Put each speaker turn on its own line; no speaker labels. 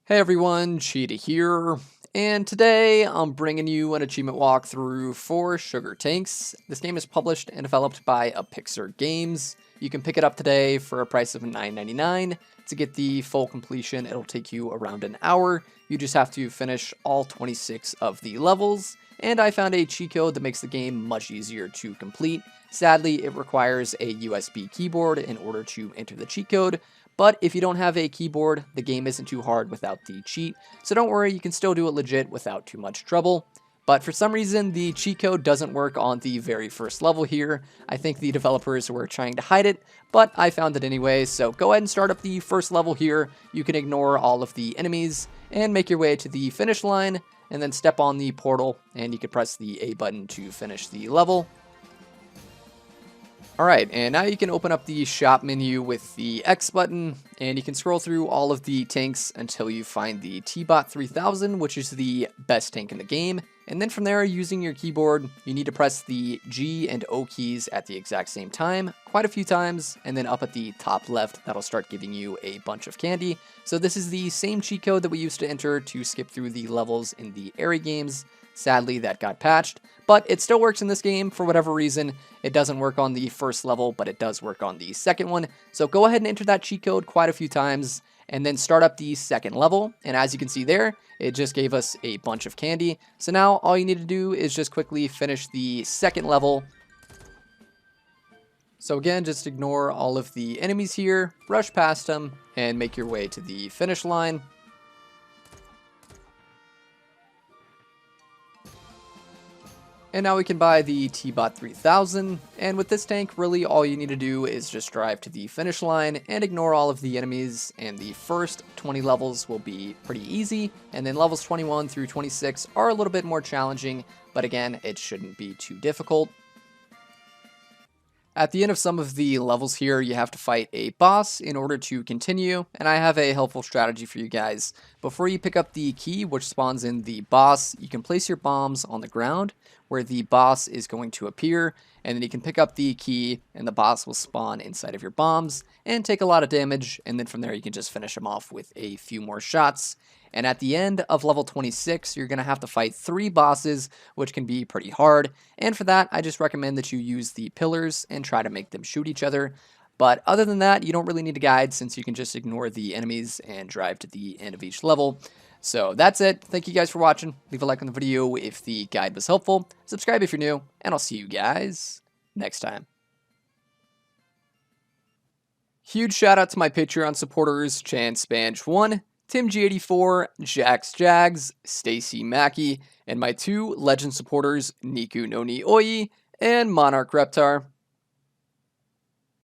Hey everyone, Cheetah here, and today I'm bringing you an achievement walkthrough for SugarTanks. This game is published and developed by EpixR Games. You can pick it up today for a price of $9.99. To get the full completion, it'll take you around an hour. You just have to finish all 26 of the levels, and I found a cheat code that makes the game much easier to complete. Sadly, it requires a USB keyboard in order to enter the cheat code, but if you don't have a keyboard, the game isn't too hard without the cheat, so don't worry, you can still do it legit without too much trouble. But for some reason, the cheat code doesn't work on the very first level here. I think the developers were trying to hide it, but I found it anyway, so go ahead and start up the first level here. You can ignore all of the enemies and make your way to the finish line, and then step on the portal, and you can press the A button to finish the level. Alright, and now you can open up the shop menu with the X button, and you can scroll through all of the tanks until you find the T-Bot 3000, which is the best tank in the game. And then from there, using your keyboard, you need to press the G and O keys at the exact same time, quite a few times, and then up at the top left, that'll start giving you a bunch of candy. So this is the same cheat code that we used to enter to skip through the levels in the Airy games. Sadly, that got patched, but it still works in this game for whatever reason. It doesn't work on the first level, but it does work on the second one. So go ahead and enter that cheat code quite a few times, and then start up the second level. And as you can see there, it just gave us a bunch of candy. So now all you need to do is just quickly finish the second level. So again, just ignore all of the enemies here, rush past them, and make your way to the finish line. And now we can buy the T-Bot 3000, and with this tank, really all you need to do is just drive to the finish line and ignore all of the enemies, and the first 20 levels will be pretty easy, and then levels 21 through 26 are a little bit more challenging, but again, it shouldn't be too difficult. At the end of some of the levels here, you have to fight a boss in order to continue, and I have a helpful strategy for you guys. Before you pick up the key, which spawns in the boss, you can place your bombs on the ground where the boss is going to appear, and then you can pick up the key and the boss will spawn inside of your bombs and take a lot of damage, and then from there you can just finish him off with a few more shots. And at the end of level 26, you're going to have to fight 3 bosses, which can be pretty hard. And for that, I just recommend that you use the pillars and try to make them shoot each other. But other than that, you don't really need a guide since you can just ignore the enemies and drive to the end of each level. So that's it. Thank you guys for watching. Leave a like on the video if the guide was helpful. Subscribe if you're new, and I'll see you guys next time. Huge shout out to my Patreon supporters, ChanSpanch1, Tim G84, Jax Jags, Stacy Mackey, and my 2 legend supporters, Niku no Ni Oi and Monarch Reptar.